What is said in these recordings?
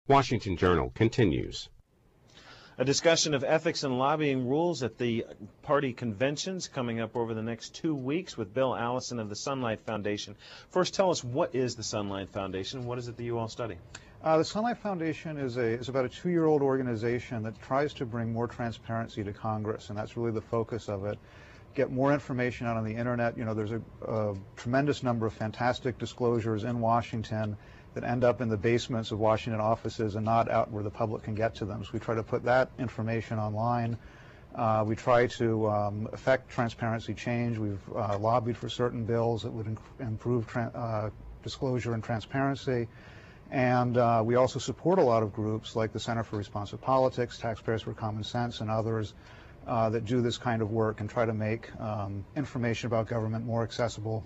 Washington Journal continues. A discussion of ethics and lobbying rules at the party conventions coming up over the next 2 weeks with Bill Allison of the Sunlight Foundation. First, tell us, what is the Sunlight Foundation? What is it that you all study? The Sunlight Foundation is about a 2-year-old organization that tries to bring more transparency to Congress, and that's really the focus of it. Get more information out on the internet. You know, there's a tremendous number of fantastic disclosures in Washington that end up in the basements of Washington offices and not out where the public can get to them. So we try to put that information online. We try to affect transparency change. We've lobbied for certain bills that would improve disclosure and transparency. And we also support a lot of groups like the Center for Responsive Politics, Taxpayers for Common Sense, and others that do this kind of work and try to make information about government more accessible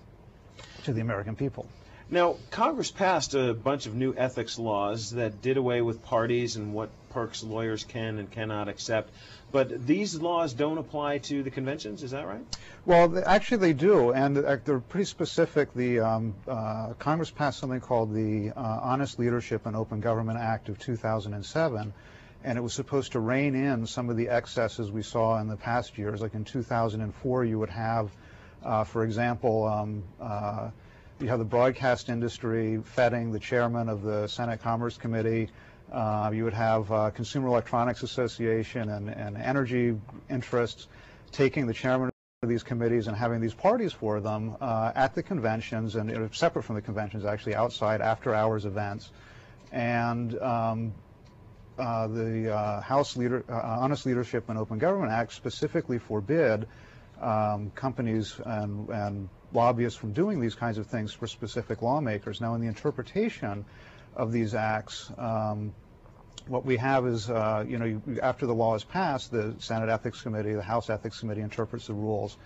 to the American people. Now, Congress passed a bunch of new ethics laws that did away with parties and what perks lawyers can and cannot accept. But these laws don't apply to the conventions, is that right? Well, actually they do, and they're pretty specific. The Congress passed something called the Honest Leadership and Open Government Act of 2007, and it was supposed to rein in some of the excesses we saw in the past years. Like in 2004, you would have, for example, you have the broadcast industry feting the chairman of the Senate Commerce Committee. You would have Consumer Electronics Association and energy interests taking the chairman of these committees and having these parties for them at the conventions, and separate from the conventions, actually outside after-hours events. And the House Honest Leadership and Open Government Act specifically forbid companies and lobbyists from doing these kinds of things for specific lawmakers. Now, in the interpretation of these acts, what we have is, after the law is passed, the Senate Ethics Committee, the House Ethics Committee interprets the rules.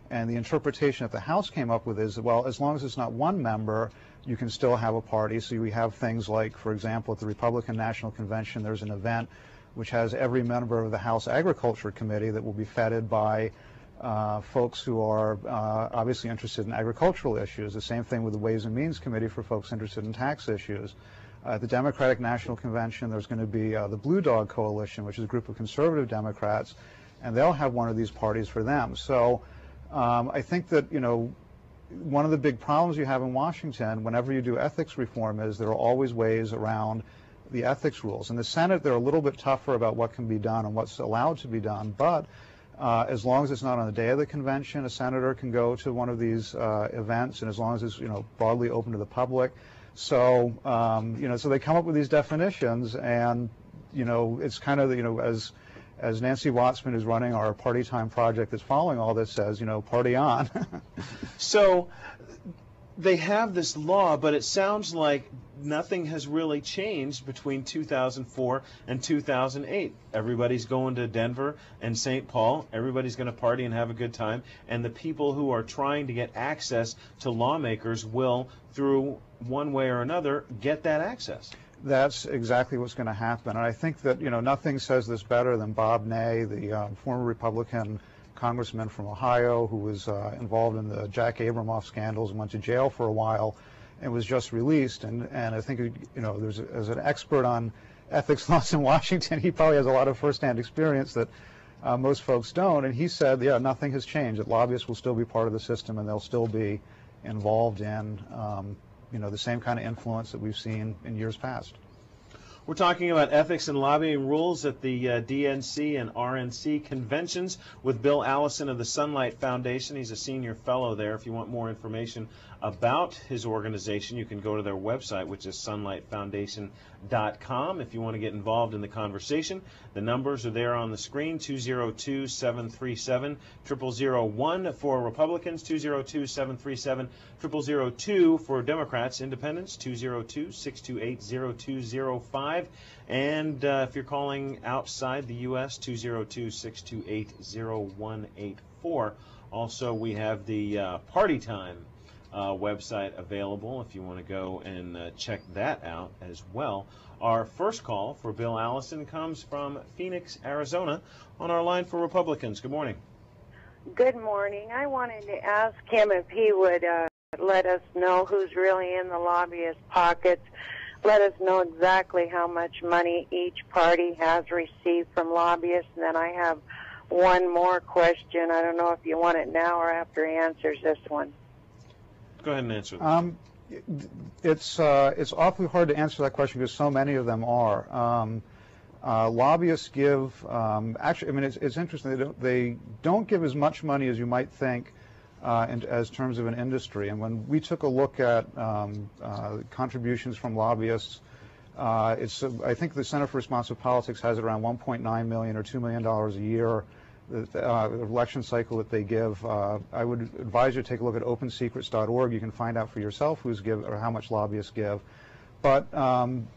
And the interpretation that the House came up with is, well, as long as it's not one member, you can still have a party. So we have things like, for example, at the Republican National Convention, there's an event which has every member of the House Agriculture Committee that will be feted by folks who are obviously interested in agricultural issues. The same thing with the Ways and Means Committee for folks interested in tax issues. At the Democratic National Convention, there's going to be the Blue Dog Coalition, which is a group of conservative Democrats, and they'll have one of these parties for them. So I think that, one of the big problems you have in Washington whenever you do ethics reform is there are always ways around the ethics rules. In the Senate, they're a little bit tougher about what can be done and what's allowed to be done, but as long as it's not on the day of the convention, a senator can go to one of these events, and as long as it's broadly open to the public. So so they come up with these definitions, and it's kind of as Nancy Wattsman, who's running our Party Time project that's following all this, says, party on. So they have this law, but it sounds like nothing has really changed between 2004 and 2008. Everybody's going to Denver and St. Paul. Everybody's going to party and have a good time. And the people who are trying to get access to lawmakers will, through one way or another, get that access. That's exactly what's going to happen. And I think that, nothing says this better than Bob Ney, the former Republican congressman from Ohio who was involved in the Jack Abramoff scandals and went to jail for a while and was just released. And I think, as an expert on ethics laws in Washington, he probably has a lot of firsthand experience that most folks don't. And he said, yeah, nothing has changed, that lobbyists will still be part of the system and they'll still be involved in the same kind of influence that we've seen in years past. We're talking about ethics and lobbying rules at the DNC and RNC conventions with Bill Allison of the Sunlight Foundation. He's a senior fellow there. If you want more information about his organization, you can go to their website, which is sunlightfoundation.com. If you want to get involved in the conversation, the numbers are there on the screen, 202-737-0001 for Republicans, 202-737-0002 for Democrats, Independents, 202-628-0205. And if you're calling outside the U.S., 202-628-0184. Also, we have the Party Time website available if you want to go and check that out as well. Our first call for Bill Allison comes from Phoenix, Arizona, on our line for Republicans. Good morning. Good morning. I wanted to ask him if he would let us know who's really in the lobbyist pockets. let us know exactly how much money each party has received from lobbyists? And then I have one more question. I don't know if you want it now or after he answers this one. Go ahead and answer this. It's awfully hard to answer that question because so many of them are. Lobbyists give, actually, I mean, it's interesting. They don't give as much money as you might think as terms of an industry. And when we took a look at contributions from lobbyists, I think the Center for Responsive Politics has it around $1.9 million or $2 million a year. The election cycle that they give. I would advise you to take a look at opensecrets.org. You can find out for yourself or how much lobbyists give. But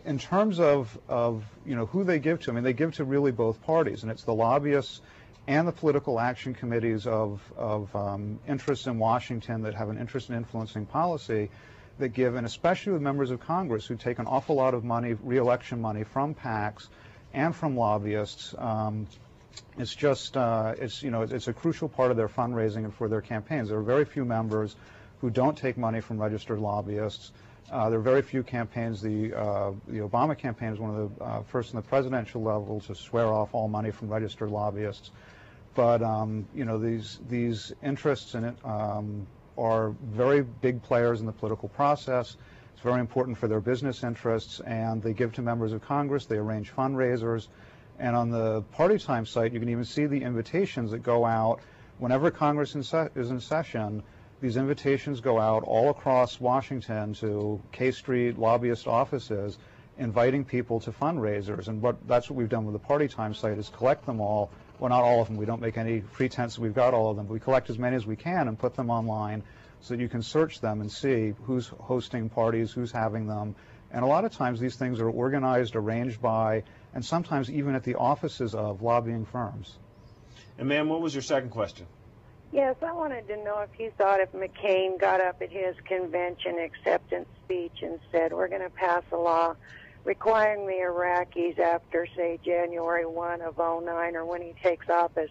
in terms of who they give to, I mean, they give to really both parties, and it's the lobbyists and the political action committees of interests in Washington that have an interest in influencing policy that give, and especially with members of Congress who take an awful lot of money, re-election money, from PACs and from lobbyists. It's just, it's a crucial part of their fundraising and for their campaigns. There are very few members who don't take money from registered lobbyists. There are very few campaigns. The Obama campaign is one of the first in the presidential level to swear off all money from registered lobbyists. But these interests in it are very big players in the political process. It's very important for their business interests, and they give to members of Congress. They arrange fundraisers. And on the Party Time site, you can even see the invitations that go out whenever Congress is in session. These invitations go out all across Washington to K Street lobbyist offices, inviting people to fundraisers. And that's what we've done with the Party Time site, is collect them all. Well, not all of them. We don't make any pretense that we've got all of them. But we collect as many as we can and put them online so that you can search them and see who's hosting parties, who's having them. And a lot of times these things are organized, arranged by, and sometimes even at the offices of lobbying firms. And ma'am, what was your second question? Yes, I wanted to know if you thought if McCain got up at his convention acceptance speech and said, we're going to pass a law requiring the Iraqis after, say, January 1 of 09 or when he takes office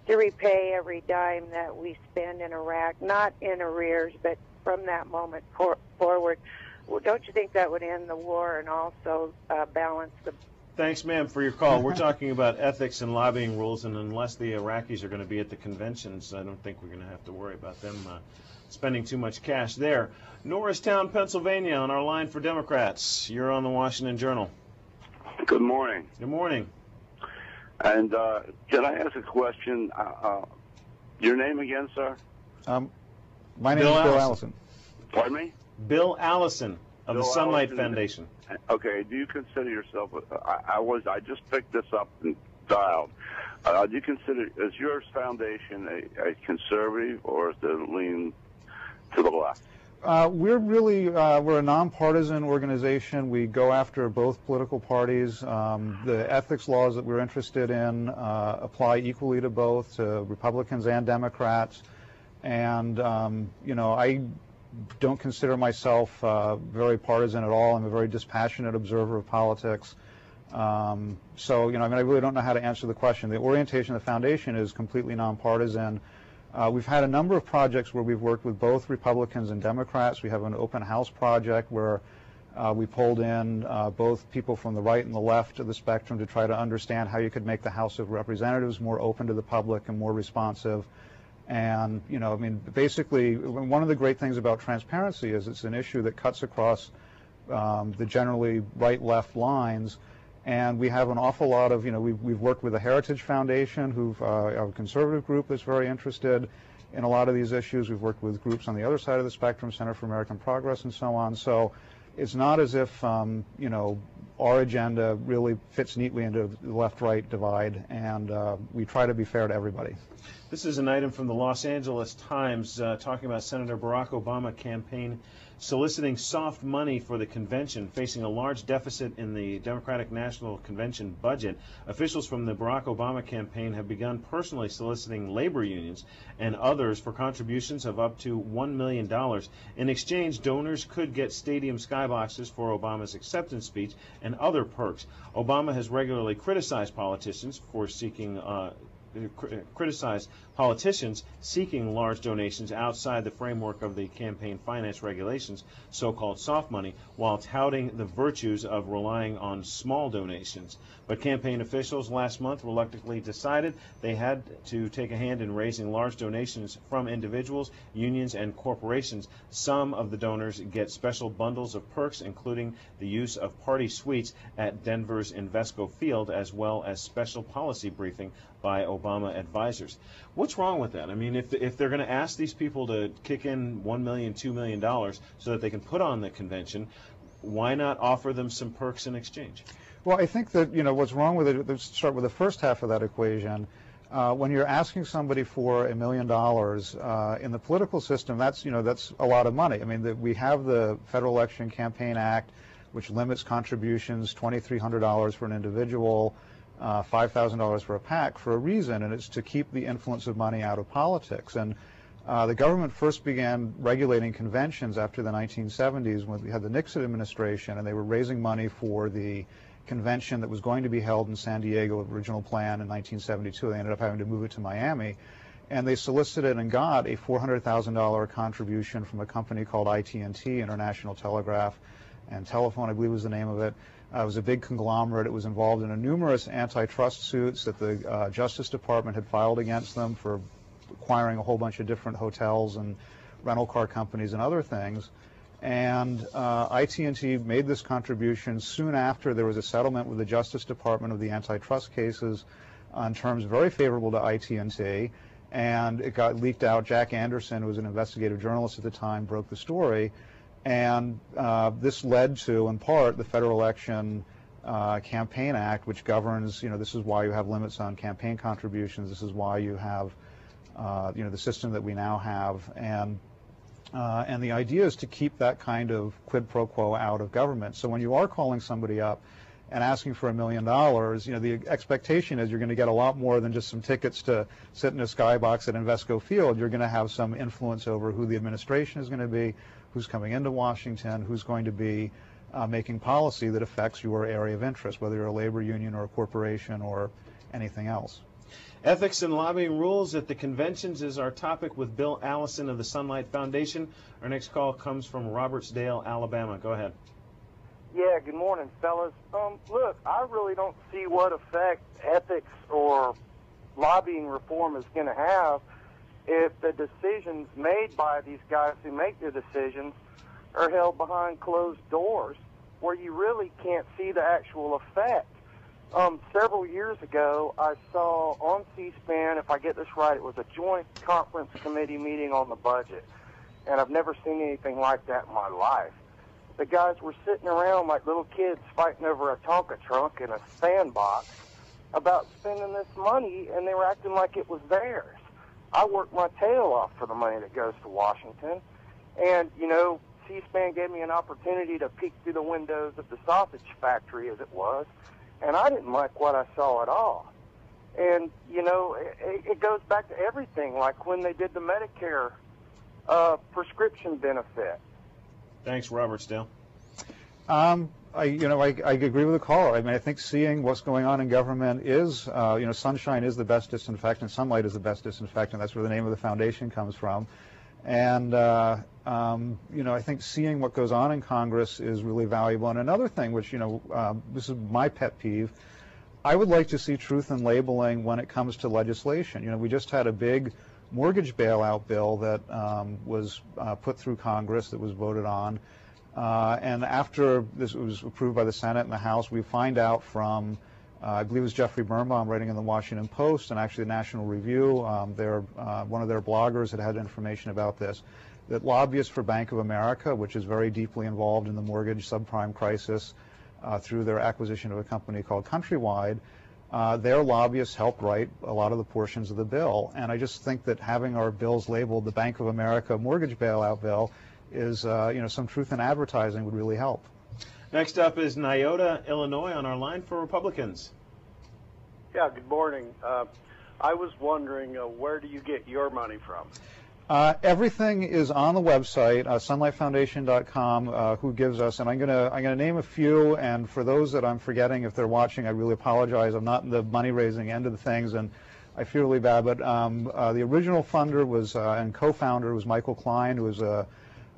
to repay every dime that we spend in Iraq, not in arrears, but from that moment forward. Well, don't you think that would end the war and also balance the... Thanks, ma'am, for your call. We're talking about ethics and lobbying rules, and unless the Iraqis are going to be at the conventions, I don't think we're going to have to worry about them spending too much cash there. Norristown, Pennsylvania, on our line for Democrats. You're on the Washington Journal. Good morning. Good morning. And can I ask a question? Your name again, sir? My name is Bill Allison. Pardon me? Bill Allison of the Sunlight Foundation. Okay. Do you consider yourself? I just picked this up and dialed. Do you consider, is your foundation a conservative, or is it lean to the left? We're a nonpartisan organization. We go after both political parties. The ethics laws that we're interested in apply equally to both, to Republicans and Democrats. And I don't consider myself very partisan at all. I'm a very dispassionate observer of politics. I really don't know how to answer the question. The orientation of the foundation is completely nonpartisan. We've had a number of projects where we've worked with both Republicans and Democrats. We have an open house project where we pulled in both people from the right and the left of the spectrum to try to understand how you could make the House of Representatives more open to the public and more responsive. And, basically, one of the great things about transparency is it's an issue that cuts across the generally right-left lines. And we have an awful lot of, we've worked with the Heritage Foundation, who've a conservative group that's very interested in a lot of these issues. We've worked with groups on the other side of the spectrum, Center for American Progress and so on. So it's not as if, our agenda really fits neatly into the left-right divide, and we try to be fair to everybody. This is an item from the Los Angeles Times talking about Senator Barack Obama campaign soliciting soft money for the convention, facing a large deficit in the Democratic National Convention budget. Officials from the Barack Obama campaign have begun personally soliciting labor unions and others for contributions of up to $1 million. In exchange, donors could get stadium skyboxes for Obama's acceptance speech and other perks. Obama has regularly criticized politicians for seeking criticized politicians seeking large donations outside the framework of the campaign finance regulations, so-called soft money, while touting the virtues of relying on small donations. But campaign officials last month reluctantly decided they had to take a hand in raising large donations from individuals, unions, and corporations. Some of the donors get special bundles of perks, including the use of party suites at Denver's Invesco Field, as well as special policy briefing by Obama advisors. What's wrong with that? I mean, if they're going to ask these people to kick in $1 million, $2 million so that they can put on the convention, why not offer them some perks in exchange? Well, I think that, what's wrong with it, let's start with the first half of that equation. When you're asking somebody for $1 million in the political system, that's a lot of money. I mean, we have the Federal Election Campaign Act, which limits contributions, $2,300 for an individual, $5,000 for a PAC, for a reason, and it's to keep the influence of money out of politics. And the government first began regulating conventions after the 1970s when we had the Nixon administration, and they were raising money for the convention that was going to be held in San Diego, original plan in 1972. They ended up having to move it to Miami. And they solicited and got a $400,000 contribution from a company called IT&T, International Telegraph and Telephone, I believe was the name of it. It was a big conglomerate. It was involved in numerous antitrust suits that the Justice Department had filed against them for acquiring a whole bunch of different hotels and rental car companies and other things. And IT&T made this contribution soon after there was a settlement with the Justice Department of the antitrust cases on terms very favorable to IT&T. And it got leaked out. Jack Anderson, who was an investigative journalist at the time, broke the story. And this led to, in part, the Federal Election Campaign Act, which governs, this is why you have limits on campaign contributions. This is why you have, the system that we now have. And the idea is to keep that kind of quid pro quo out of government. So when you are calling somebody up and asking for $1 million, the expectation is you're going to get a lot more than just some tickets to sit in a skybox at Invesco Field. You're going to have some influence over who the administration is going to be, who's coming into Washington, who's going to be making policy that affects your area of interest, whether you're a labor union or a corporation or anything else. Ethics and lobbying rules at the conventions is our topic with Bill Allison of the Sunlight Foundation. Our next call comes from Robertsdale, Alabama. Go ahead. Yeah, good morning, fellas. Look, I really don't see what effect ethics or lobbying reform is going to have if the decisions made by these guys who make the decisions are held behind closed doors where you really can't see the actual effect. Several years ago, I saw on C-SPAN, if I get this right, it was a joint conference committee meeting on the budget, and I've never seen anything like that in my life. The guys were sitting around like little kids fighting over a Tonka truck in a sandbox about spending this money, and they were acting like it was theirs. I worked my tail off for the money that goes to Washington, and, C-SPAN gave me an opportunity to peek through the windows of the sausage factory, as it was, and I didn't like what I saw at all. And, it goes back to everything, like when they did the Medicare prescription benefit. Thanks, Robertsdale. I agree with the caller. I mean, I think seeing what's going on in government is, sunshine is the best disinfectant, sunlight is the best disinfectant. That's where the name of the foundation comes from. And, I think seeing what goes on in Congress is really valuable. And another thing, which, this is my pet peeve, I would like to see truth in labeling when it comes to legislation. We just had a big mortgage bailout bill that was put through Congress that was voted on. And after this was approved by the Senate and the House, we find out from, I believe it was Jeffrey Birnbaum writing in the Washington Post and actually the National Review, one of their bloggers had information about this, that lobbyists for Bank of America, which is very deeply involved in the mortgage subprime crisis through their acquisition of a company called Countrywide, their lobbyists helped write a lot of the portions of the bill. And I just think that having our bills labeled the Bank of America mortgage bailout bill is, some truth in advertising would really help. Next up is Nyota, Illinois, on our line for Republicans. Yeah, good morning. I was wondering, where do you get your money from? Everything is on the website, sunlightfoundation.com, who gives us, and I'm gonna name a few, and for those that I'm forgetting, if they're watching, I really apologize. I'm not in the money-raising end of the things, and I feel really bad, but the original funder was and co-founder was Michael Klein, who was a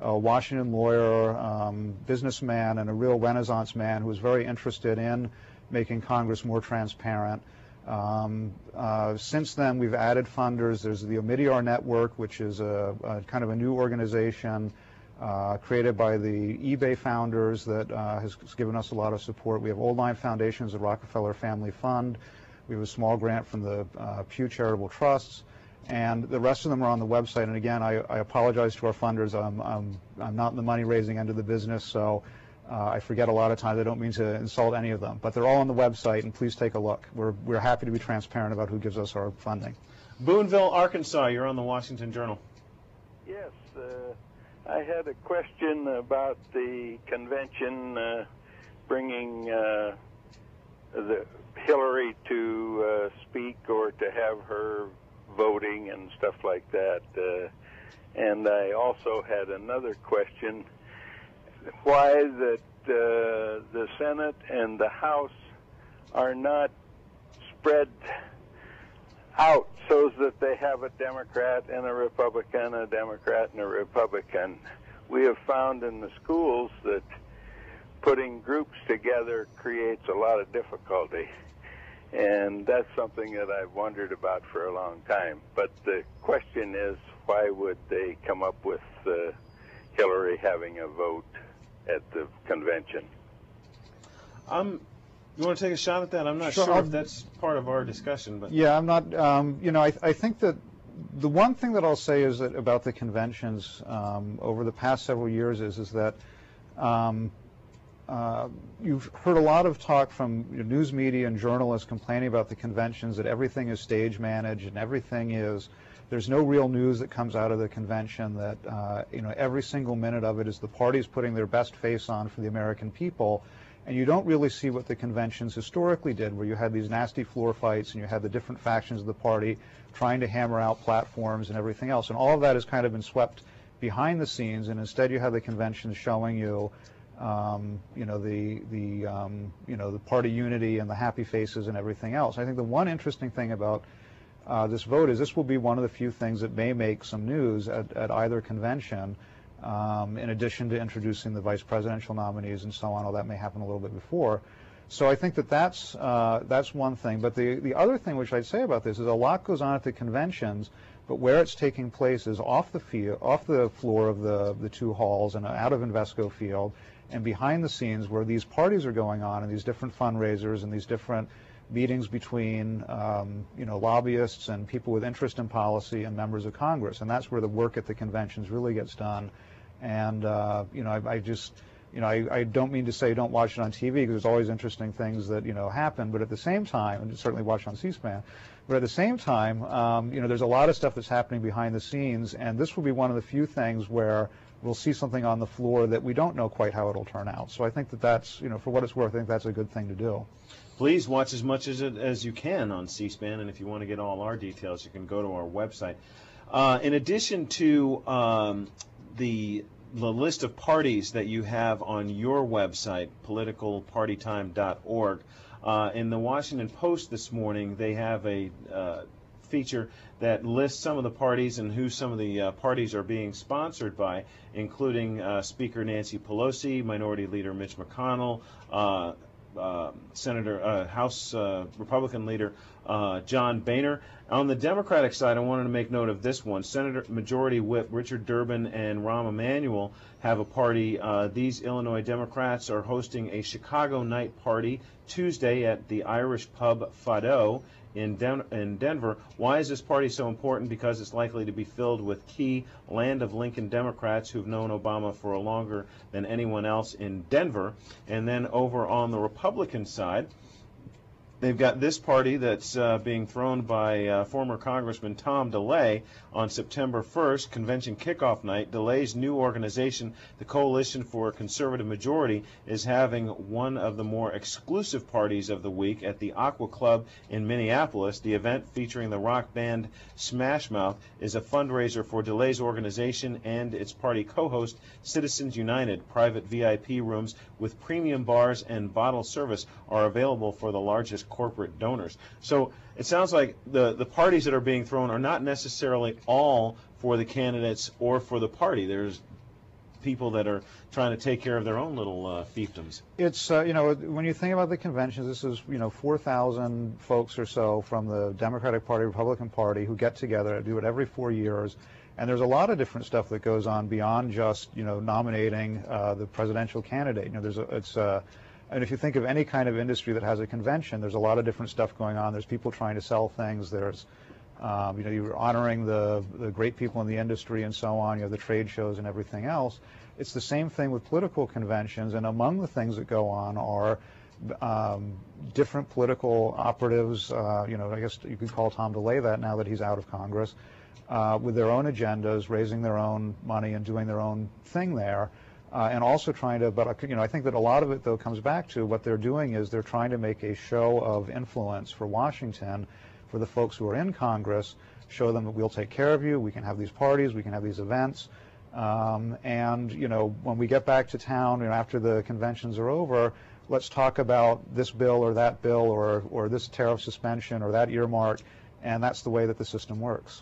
Washington lawyer, businessman, and a real Renaissance man who was very interested in making Congress more transparent. Since then, we've added funders. There's the Omidyar Network, which is a kind of a new organization created by the eBay founders that has given us a lot of support. We have Old Line Foundations, the Rockefeller Family Fund. We have a small grant from the Pew Charitable Trusts, and the rest of them are on the website. And again, I apologize to our funders. I'm not in the money-raising end of the business, so I forget a lot of times. I don't mean to insult any of them, but they're all on the website, and please take a look. We're happy to be transparent about who gives us our funding. Boonville, Arkansas, you're on the Washington Journal. Yes, I had a question about the convention bringing the Hillary to speak or to have her voting and stuff like that. And I also had another question, why that the Senate and the House are not spread out so that they have a Democrat and a Republican, a Democrat and a Republican. We have found in the schools that putting groups together creates a lot of difficulty. And that's something that I've wondered about for a long time. But the question is, why would they come up with Hillary having a vote at the convention? You want to take a shot at that? I'm not sure if that's part of our discussion. But yeah, I'm not. I think that the one thing that I'll say is that about the conventions over the past several years is that you've heard a lot of talk from news media and journalists complaining about the conventions, that everything is stage managed and there's no real news that comes out of the convention, that every single minute of it is the parties putting their best face on for the American people. And you don't really see what the conventions historically did, where you had these nasty floor fights and you had the different factions of the party trying to hammer out platforms and everything else. And all of that has kind of been swept behind the scenes, and instead you have the conventions showing you the party unity and the happy faces and everything else. I think the one interesting thing about this vote is this will be one of the few things that may make some news at either convention, in addition to introducing the vice presidential nominees and so on. All that may happen a little bit before. So I think that that's one thing. But the other thing which I'd say about this is a lot goes on at the conventions, but where it's taking place is off the floor of the two halls and out of Invesco Field, and behind the scenes where these parties are going on and these different fundraisers and these different meetings between lobbyists and people with interest in policy and members of Congress. And that's where the work at the conventions really gets done. And I don't mean to say don't watch it on TV, because there's always interesting things that happen. But at the same time, and certainly watch on C-SPAN. But at the same time, there's a lot of stuff that's happening behind the scenes, and this will be one of the few things where we'll see something on the floor that we don't know quite how it'll turn out. So I think that's for what it's worth, I think that's a good thing to do. Please watch as much as you can on C-SPAN, and if you want to get all our details, you can go to our website. In addition to the list of parties that you have on your website, politicalpartytime.org, in the Washington Post this morning, they have a feature that lists some of the parties and who some of the parties are being sponsored by, including Speaker Nancy Pelosi, Minority Leader Mitch McConnell, House Republican Leader John Boehner. On the Democratic side, I wanted to make note of this one. Majority Whip Richard Durbin and Rahm Emanuel have a party. These Illinois Democrats are hosting a Chicago night party Tuesday at the Irish pub Fado in Denver. Why is this party so important? Because it's likely to be filled with key Land of Lincoln Democrats who've known Obama for longer than anyone else in Denver. And then over on the Republican side, they've got this party that's being thrown by former Congressman Tom DeLay on September 1st, convention kickoff night. DeLay's new organization, the Coalition for a Conservative Majority, is having one of the more exclusive parties of the week at the Aqua Club in Minneapolis. The event, featuring the rock band Smash Mouth, is a fundraiser for DeLay's organization and its party co-host, Citizens United. Private VIP rooms with premium bars and bottle service are available for the largest corporate donors. So it sounds like the parties that are being thrown are not necessarily all for the candidates or for the party. There's people that are trying to take care of their own little fiefdoms. It's, when you think about the conventions, this is, 4,000 folks or so from the Democratic Party, Republican Party, who get together, do it every 4 years. And there's a lot of different stuff that goes on beyond just, nominating the presidential candidate. And if you think of any kind of industry that has a convention, there's a lot of different stuff going on. There's people trying to sell things. There's, you're honoring the great people in the industry and so on. You have the trade shows and everything else. It's the same thing with political conventions. And among the things that go on are different political operatives. I guess you could call Tom DeLay that now that he's out of Congress, with their own agendas, raising their own money and doing their own thing there. And also trying to, but I think that a lot of it, though, comes back to what they're doing is they're trying to make a show of influence for Washington, for the folks who are in Congress, show them that we'll take care of you, we can have these parties, we can have these events. And, when we get back to town, after the conventions are over, let's talk about this bill or that bill or this tariff suspension or that earmark, and that's the way that the system works.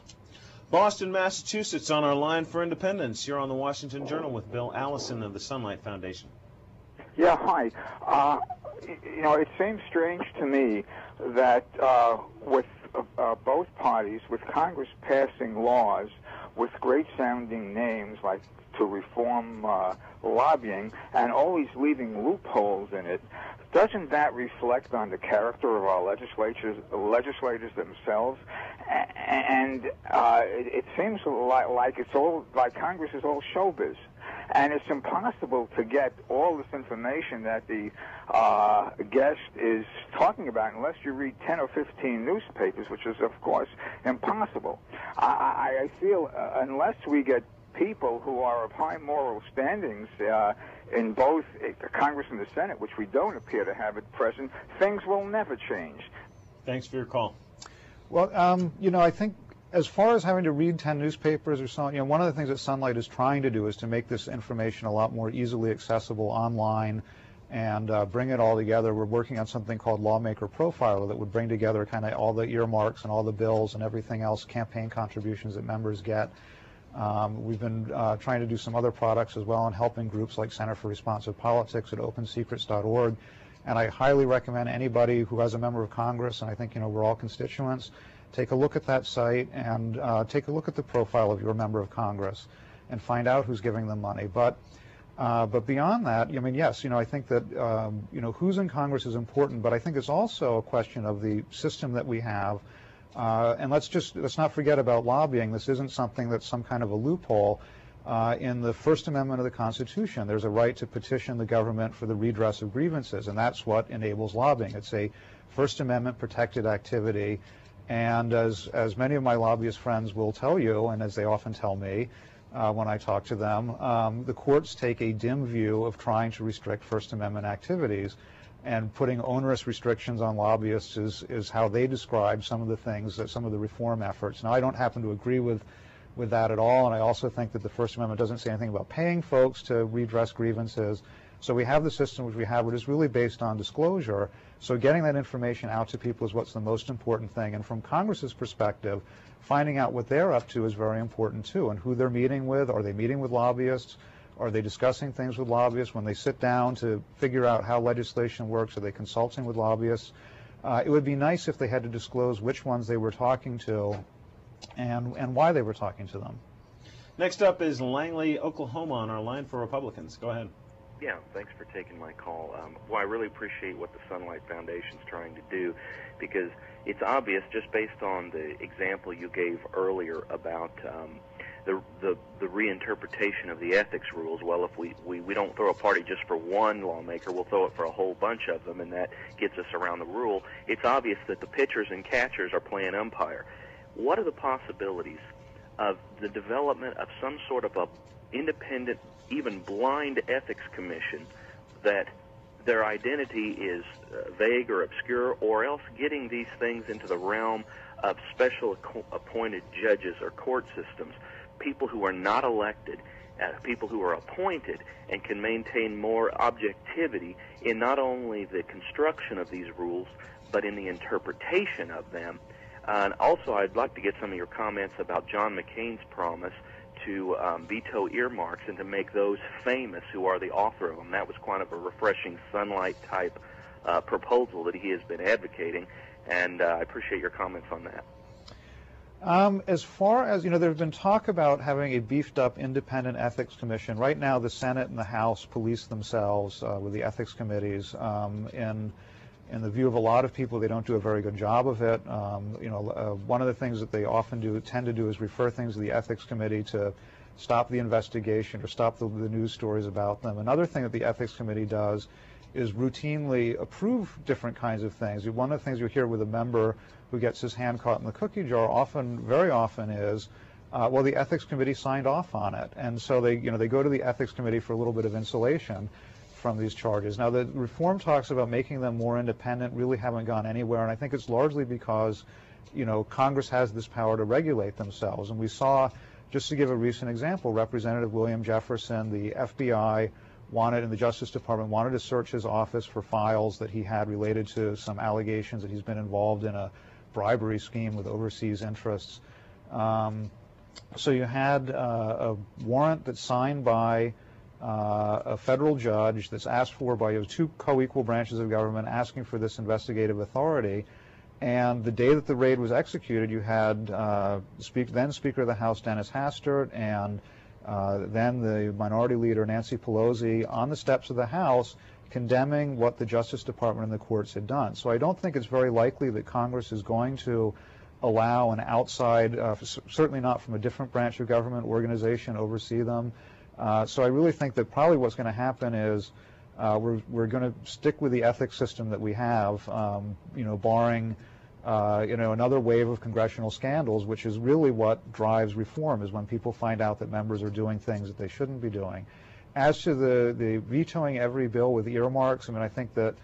Boston, Massachusetts, on our line for independence. You're on the Washington Journal with Bill Allison of the Sunlight Foundation. Yeah, hi. It seems strange to me that with both parties, with Congress passing laws with great-sounding names like to reform lobbying and always leaving loopholes in it, doesn't that reflect on the character of our legislators themselves? And it seems like it's all like Congress is all showbiz, and it's impossible to get all this information that the guest is talking about unless you read 10 or 15 newspapers, which is, of course, impossible. I feel unless we get people who are of high moral standings in both the Congress and the Senate, which we don't appear to have at present, things will never change. Thanks for your call. Well, I think as far as having to read 10 newspapers or so, one of the things that Sunlight is trying to do is to make this information a lot more easily accessible online and bring it all together. We're working on something called Lawmaker Profiler that would bring together kind of all the earmarks and all the bills and everything else, campaign contributions that members get. We've been trying to do some other products as well and helping groups like Center for Responsive Politics at opensecrets.org. And I highly recommend anybody who has a member of Congress, and I think, we're all constituents, take a look at that site and take a look at the profile of your member of Congress and find out who's giving them money. But beyond that, yes, I think that, who's in Congress is important, but I think it's also a question of the system that we have. And let's not forget about lobbying. This isn't something that's some kind of a loophole. In the First Amendment of the Constitution, there's a right to petition the government for the redress of grievances, and that's what enables lobbying. It's a First Amendment protected activity, and as many of my lobbyist friends will tell you, and as they often tell me when I talk to them, the courts take a dim view of trying to restrict First Amendment activities, and putting onerous restrictions on lobbyists is how they describe some of the things, some of the reform efforts. Now, I don't happen to agree with that at all, and I also think that the First Amendment doesn't say anything about paying folks to redress grievances. So we have the system which we have, which is really based on disclosure. So getting that information out to people is what's the most important thing. And from Congress's perspective, finding out what they're up to is very important too, and who they're meeting with. Are they meeting with lobbyists? Are they discussing things with lobbyists? When they sit down to figure out how legislation works, are they consulting with lobbyists? It would be nice if they had to disclose which ones they were talking to and why they were talking to them. Next up is Langley, Oklahoma, on our line for Republicans. Go ahead. Yeah, thanks for taking my call. I really appreciate what the Sunlight Foundation is trying to do, because it's obvious just based on the example you gave earlier about the reinterpretation of the ethics rules. Well, if we don't throw a party just for one lawmaker, we'll throw it for a whole bunch of them, and that gets us around the rule. It's obvious that the pitchers and catchers are playing umpire. What are the possibilities of the development of some sort of a independent, even blind ethics commission that their identity is vague or obscure, or else getting these things into the realm of special appointed judges or court systems, people who are not elected, people who are appointed and can maintain more objectivity in not only the construction of these rules, but in the interpretation of them. And also, I'd like to get some of your comments about John McCain's promise to veto earmarks and to make those famous who are the author of them. That was quite of a refreshing Sunlight-type proposal that he has been advocating, and I appreciate your comments on that. As far as, there's been talk about having a beefed-up independent ethics commission. Right now, the Senate and the House police themselves with the ethics committees. In the view of a lot of people, they don't do a very good job of it. One of the things that they often tend to do is refer things to the ethics committee to stop the investigation or stop the news stories about them. Another thing that the ethics committee does is routinely approve different kinds of things. One of the things you hear with a member who gets his hand caught in the cookie jar very often is, well, the ethics committee signed off on it. And so they go to the ethics committee for a little bit of insulation from these charges. Now, the reform talks about making them more independent really haven't gone anywhere, and I think it's largely because, Congress has this power to regulate themselves. And we saw, just to give a recent example, Representative William Jefferson, the FBI and the Justice Department wanted to search his office for files that he had related to some allegations that he's been involved in a bribery scheme with overseas interests. So you had a warrant that's signed by a federal judge that's asked for by two co-equal branches of government asking for this investigative authority. And the day that the raid was executed, you had then Speaker of the House Dennis Hastert and then the Minority Leader Nancy Pelosi on the steps of the House condemning what the Justice Department and the courts had done. So I don't think it's very likely that Congress is going to allow an outside, certainly not from a different branch of government organization, oversee them. So I really think that probably what's going to happen is we're going to stick with the ethics system that we have, barring another wave of congressional scandals, which is really what drives reform, is when people find out that members are doing things that they shouldn't be doing. As to the vetoing every bill with earmarks, I think that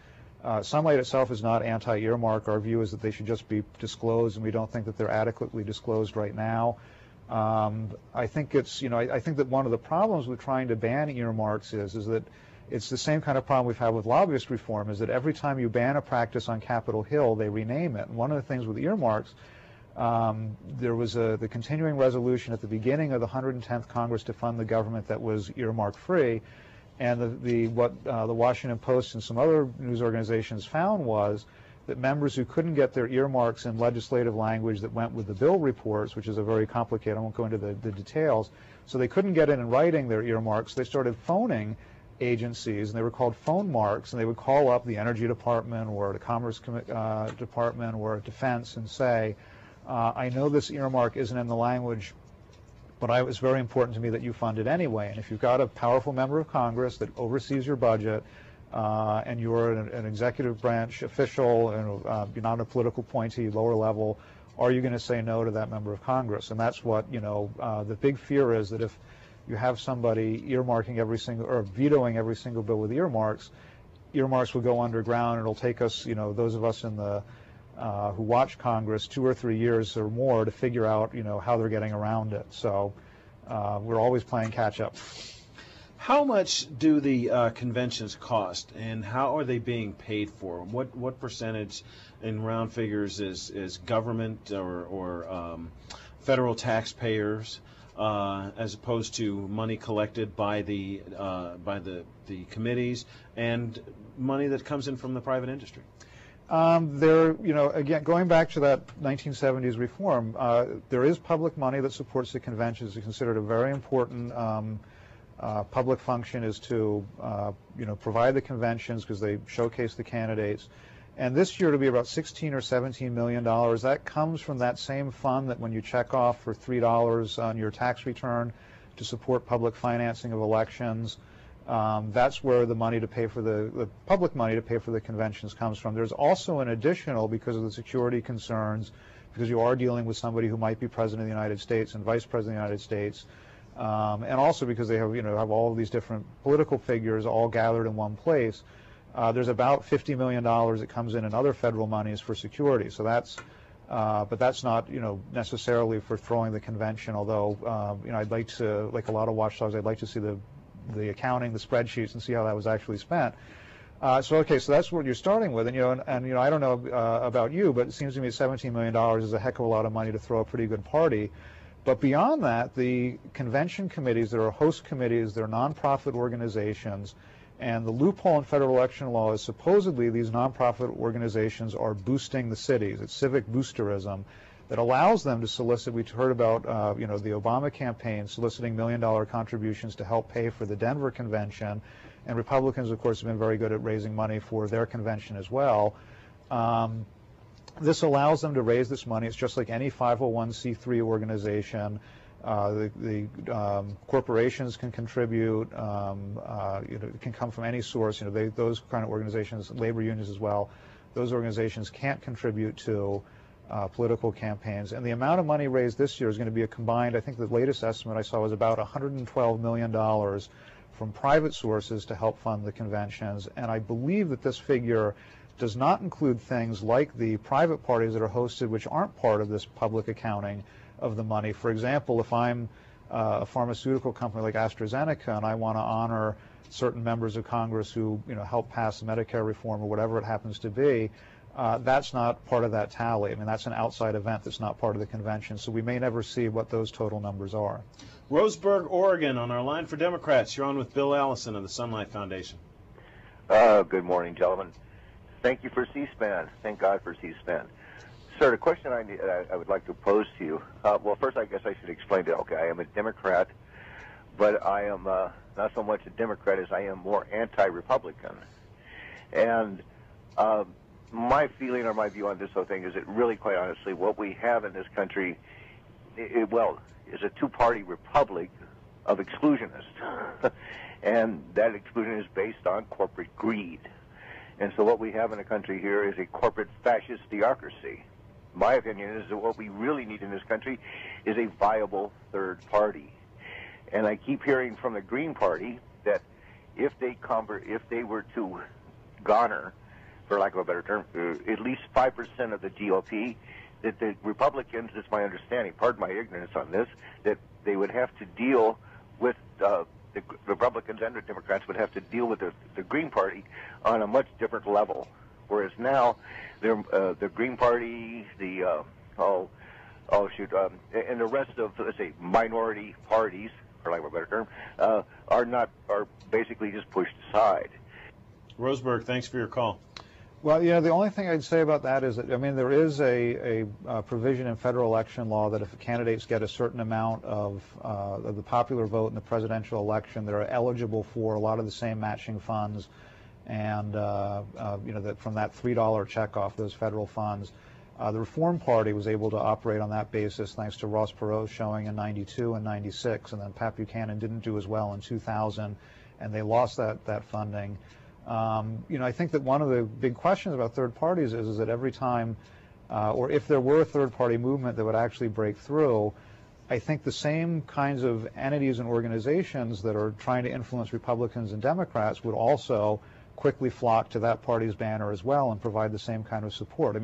Sunlight itself is not anti-earmark. Our view is that they should just be disclosed, and we don't think that they're adequately disclosed right now. I think I think that one of the problems with trying to ban earmarks is that it's the same kind of problem we've had with lobbyist reform, is that every time you ban a practice on Capitol Hill, they rename it. And one of the things with earmarks, there was the continuing resolution at the beginning of the 110th Congress to fund the government that was earmark-free. And what the Washington Post and some other news organizations found was that members who couldn't get their earmarks in legislative language that went with the bill reports, which is a very complicated, I won't go into the details, so they couldn't get it in writing, their earmarks. They started phoning agencies, and they were called phone marks, and they would call up the Energy Department or the Commerce Department or Defense and say, I know this earmark isn't in the language, but it was very important to me that you fund it anyway. And if you've got a powerful member of Congress that oversees your budget, and you're an executive branch official and you're not a political appointee, lower level, are you going to say no to that member of Congress? And that's what, the big fear is, that if you have somebody vetoing every single bill with earmarks will go underground, and it'll take us, those of us who watch Congress 2 or 3 years or more to figure out, how they're getting around it. So we're always playing catch up. How much do the conventions cost, and how are they being paid for? What percentage, in round figures, is government or federal taxpayers, as opposed to money collected by the committees and money that comes in from the private industry? Again, going back to that 1970s reform, there is public money that supports the conventions. It's considered a very important public function, is to provide the conventions because they showcase the candidates. And this year it'll be about $16 or $17 million. That comes from that same fund that when you check off for $3 on your tax return to support public financing of elections, that's where the money to pay for the public money to pay for the conventions comes from. There's also an additional, because of the security concerns, because you are dealing with somebody who might be president of the United States and vice president of the United States, and also because they have all of these different political figures all gathered in one place. There's about $50 million that comes in other federal monies for security. So that's But that's not, necessarily for throwing the convention. Although, I'd like to, like a lot of watchdogs, I'd like to see the accounting, the spreadsheets, and see how that was actually spent. So that's what you're starting with, and I don't know about you, but it seems to me $17 million is a heck of a lot of money to throw a pretty good party. But beyond that, the convention committees, there are host committees, there are nonprofit organizations, and the loophole in federal election law is supposedly these nonprofit organizations are boosting the cities. It's civic boosterism that allows them to solicit. We heard about, the Obama campaign soliciting $1 million contributions to help pay for the Denver convention, and Republicans, of course, have been very good at raising money for their convention as well. This allows them to raise this money. It's just like any 501c3 organization. The corporations can contribute. It can come from any source. Those kind of organizations, labor unions as well, those organizations can't contribute to political campaigns. And the amount of money raised this year is going to be a combined, I think the latest estimate I saw was about $112 million from private sources to help fund the conventions. And I believe that this figure does not include things like the private parties that are hosted, which aren't part of this public accounting of the money. For example, if I'm a pharmaceutical company like AstraZeneca and I want to honor certain members of Congress who help pass Medicare reform or whatever it happens to be, that's not part of that tally. I mean, that's an outside event that's not part of the convention, so we may never see what those total numbers are. Roseburg, Oregon, on our line for Democrats. You're on with Bill Allison of the Sunlight Foundation. Good morning, gentlemen. Thank you for C-SPAN. Thank God for C-SPAN. Sir, the question I would like to pose to you, well, first I guess I should explain that, okay, I am a Democrat, but I am not so much a Democrat as I am more anti-Republican. And my feeling or my view on this whole thing is that really, quite honestly, what we have in this country, is a two-party republic of exclusionists. And that exclusion is based on corporate greed. And so what we have in the country here is a corporate fascist theocracy. My opinion is that what we really need in this country is a viable third party. And I keep hearing from the Green Party that if they were to garner, for lack of a better term, at least 5% of the GOP, that the Republicans, it's my understanding, pardon my ignorance on this, that they would have to deal with the Republicans and the Democrats would have to deal with the Green Party on a much different level. Whereas now, the Green Party, and the rest of, let's say, minority parties, for lack of a better term, are basically just pushed aside. Roseburg, thanks for your call. Well, the only thing I'd say about that is that, there is a provision in federal election law that if candidates get a certain amount of the popular vote in the presidential election, they're eligible for a lot of the same matching funds, and that from that $3 check off those federal funds. The Reform Party was able to operate on that basis thanks to Ross Perot's showing in '92 and '96, and then Pat Buchanan didn't do as well in 2000, and they lost that funding. I think that one of the big questions about third parties is that every time, or if there were a third party movement that would actually break through, I think the same kinds of entities and organizations that are trying to influence Republicans and Democrats would also quickly flock to that party's banner as well and provide the same kind of support.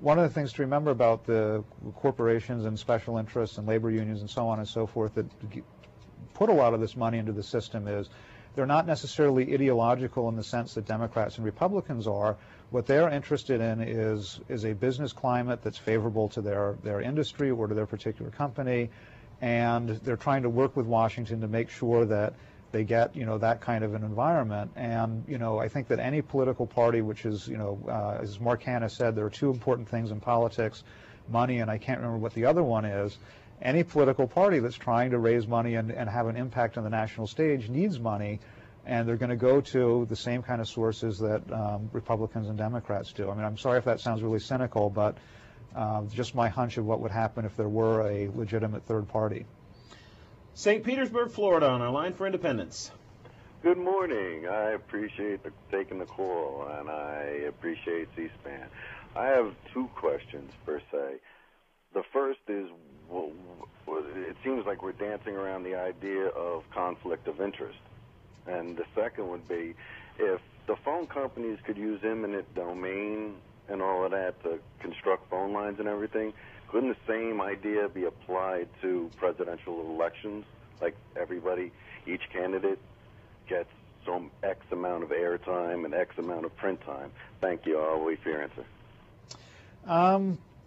One of the things to remember about the corporations and special interests and labor unions and so on and so forth that put a lot of this money into the system is they're not necessarily ideological in the sense that Democrats and Republicans are. What they're interested in is a business climate that's favorable to their industry or to their particular company, and they're trying to work with Washington to make sure that they get that kind of an environment. And I think that any political party, which is as Mark Hanna said, there are two important things in politics, money, and I can't remember what the other one is. Any political party that's trying to raise money and have an impact on the national stage needs money, and they're going to go to the same kind of sources that Republicans and Democrats do. I'm sorry if that sounds really cynical, but just my hunch of what would happen if there were a legitimate third party. St. Petersburg, Florida, on our line for Independence. Good morning. I appreciate taking the call, and I appreciate C-SPAN. I have two questions, per se. The first is, it seems like we're dancing around the idea of conflict of interest. And the second would be, if the phone companies could use eminent domain and all of that to construct phone lines and everything. Couldn't the same idea be applied to presidential elections? Like everybody, each candidate gets some X amount of airtime and X amount of print time. Thank you. I'll wait for your answer.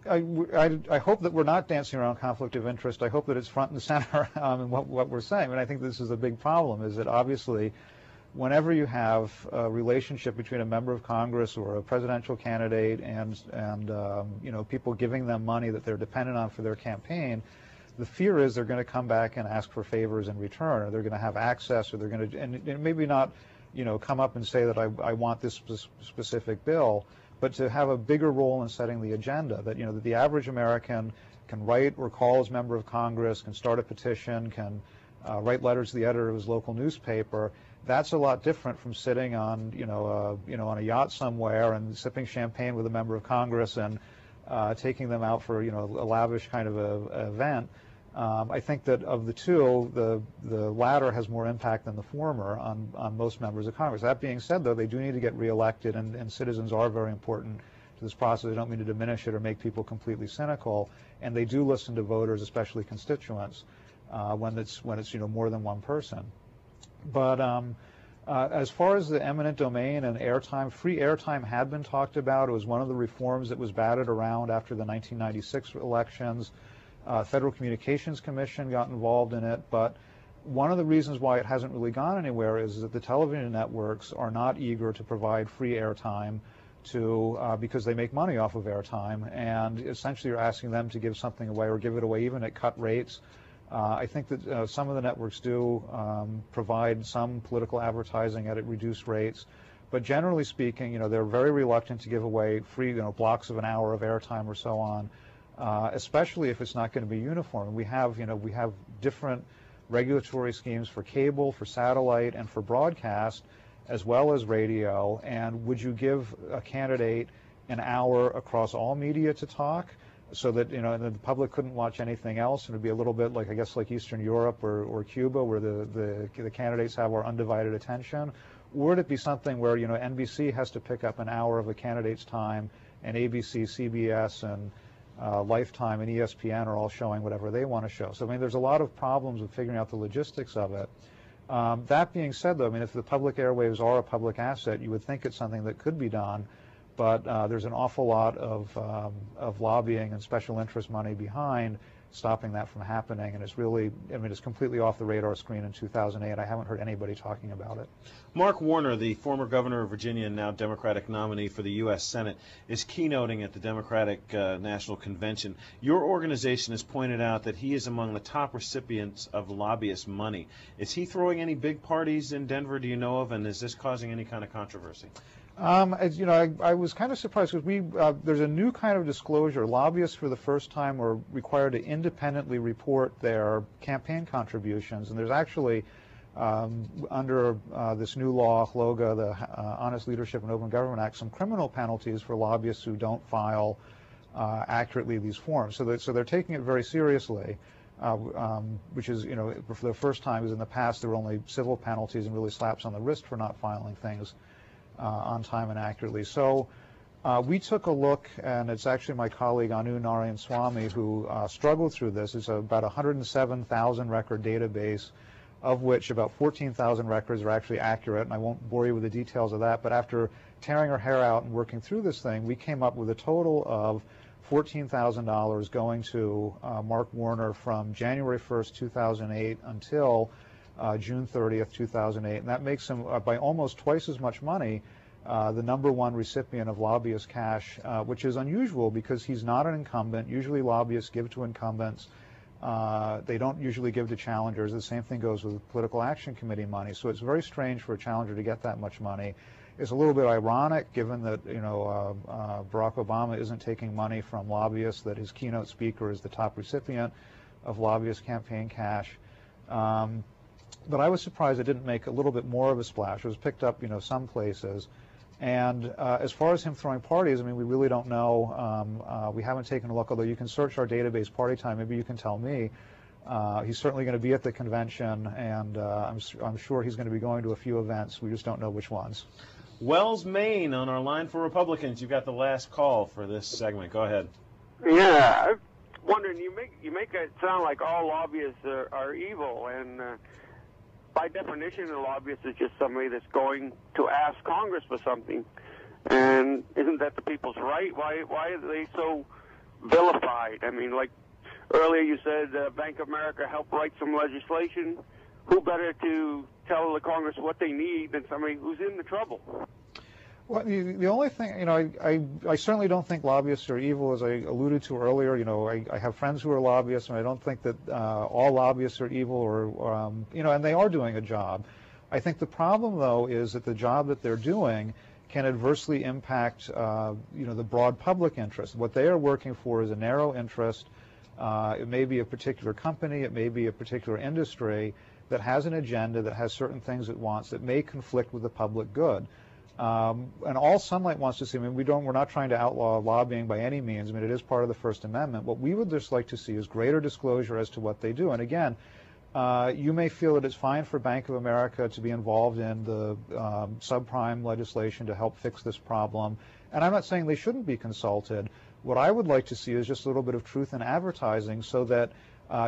I hope that we're not dancing around conflict of interest. I hope that it's front and center in what we're saying. And I think this is a big problem, is that obviously whenever you have a relationship between a member of Congress or a presidential candidate and people giving them money that they're dependent on for their campaign, the fear is they're going to come back and ask for favors in return, or they're going to have access, or they're going to, and maybe not, come up and say that I want this specific bill, but to have a bigger role in setting the agenda, that that the average American can write or call his member of Congress, can start a petition, can write letters to the editor of his local newspaper. That's a lot different from sitting on on a yacht somewhere and sipping champagne with a member of Congress and taking them out for a lavish kind of a event. I think that of the two, the latter has more impact than the former on most members of Congress. That being said, though, they do need to get reelected, and citizens are very important to this process. I don't mean to diminish it or make people completely cynical, and they do listen to voters, especially constituents, when it's more than one person. But as far as the eminent domain and airtime, free airtime had been talked about. It was one of the reforms that was batted around after the 1996 elections. Federal Communications Commission got involved in it, but one of the reasons why it hasn't really gone anywhere is that the television networks are not eager to provide free airtime because they make money off of airtime, and essentially you're asking them to give something away or give it away even at cut rates. I think that some of the networks do provide some political advertising at reduced rates, but generally speaking, they're very reluctant to give away free, blocks of an hour of airtime or so on, especially if it's not going to be uniform. We have different regulatory schemes for cable, for satellite, and for broadcast, as well as radio. And would you give a candidate an hour across all media to talk, so that the public couldn't watch anything else, and it'd be a little bit like, I guess, like Eastern Europe or Cuba, where the candidates have our undivided attention? Or would it be something where NBC has to pick up an hour of a candidate's time, and ABC, CBS, and Lifetime and ESPN are all showing whatever they want to show? So there's a lot of problems with figuring out the logistics of it. That being said, though, if the public airwaves are a public asset, you would think it's something that could be done. But there's an awful lot of lobbying and special interest money behind stopping that from happening, and it's really, it's completely off the radar screen in 2008. I haven't heard anybody talking about it. Mark Warner, the former governor of Virginia and now Democratic nominee for the U.S. Senate, is keynoting at the Democratic National Convention. Your organization has pointed out that he is among the top recipients of lobbyist money. Is he throwing any big parties in Denver, do you know of, and is this causing any kind of controversy? I was kind of surprised because there's a new kind of disclosure. Lobbyists for the first time are required to independently report their campaign contributions, and there's actually under this new law, HLOGA, the Honest Leadership and Open Government Act, some criminal penalties for lobbyists who don't file accurately these forms. So they're taking it very seriously, which is, for the first time, as in the past there were only civil penalties and really slaps on the wrist for not filing things on time and accurately. So we took a look, and it's actually my colleague Anu Narayan Swamy who struggled through this. It's about 107,000 record database, of which about 14,000 records are actually accurate, and I won't bore you with the details of that, but after tearing our hair out and working through this thing, we came up with a total of $14,000 going to Mark Warner from January 1st, 2008 until June 30th, 2008, and that makes him, by almost twice as much money, the #1 recipient of lobbyist cash, which is unusual because he's not an incumbent. Usually lobbyists give to incumbents. They don't usually give to challengers. The same thing goes with political action committee money. So it's very strange for a challenger to get that much money. It's a little bit ironic given that Barack Obama isn't taking money from lobbyists, that his keynote speaker is the top recipient of lobbyist campaign cash. But I was surprised it didn't make a little bit more of a splash. It was picked up, some places. And as far as him throwing parties, we really don't know. We haven't taken a look, although you can search our database party time. Maybe you can tell me. He's certainly going to be at the convention, and I'm sure he's going to be going to a few events. We just don't know which ones. Wells, Maine, on our line for Republicans. You've got the last call for this segment. Go ahead. Yeah, I'm wondering, you make it sound like all lobbyists are evil, and by definition, a lobbyist is just somebody that's going to ask Congress for something. And isn't that the people's right? Why are they so vilified? I mean, like earlier you said Bank of America helped write some legislation. Who better to tell the Congress what they need than somebody who's in the trouble? Well, the only thing, you know, I certainly don't think lobbyists are evil, as I alluded to earlier. You know, I have friends who are lobbyists, and I don't think that all lobbyists are evil, or you know, and they are doing a job. I think the problem, though, is that the job that they're doing can adversely impact, you know, the broad public interest. What they are working for is a narrow interest. It may be a particular company, it may be a particular industry that has an agenda, that has certain things it wants that may conflict with the public good. And all Sunlight wants to see, I mean, we're not trying to outlaw lobbying by any means. I mean, it is part of the First Amendment. What we would just like to see is greater disclosure as to what they do. And again, you may feel that it's fine for Bank of America to be involved in the subprime legislation to help fix this problem. And I'm not saying they shouldn't be consulted. What I would like to see is just a little bit of truth in advertising, so that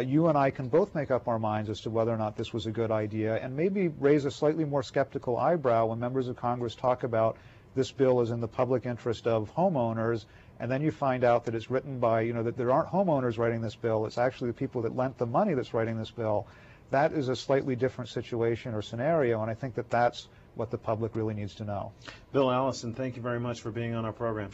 you and I can both make up our minds as to whether or not this was a good idea, and maybe raise a slightly more skeptical eyebrow when members of Congress talk about this bill is in the public interest of homeowners, and then you find out that it's written by, you know, that there aren't homeowners writing this bill, it's actually the people that lent the money that's writing this bill. That is a slightly different situation or scenario, and I think that that's what the public really needs to know. Bill Allison, thank you very much for being on our program.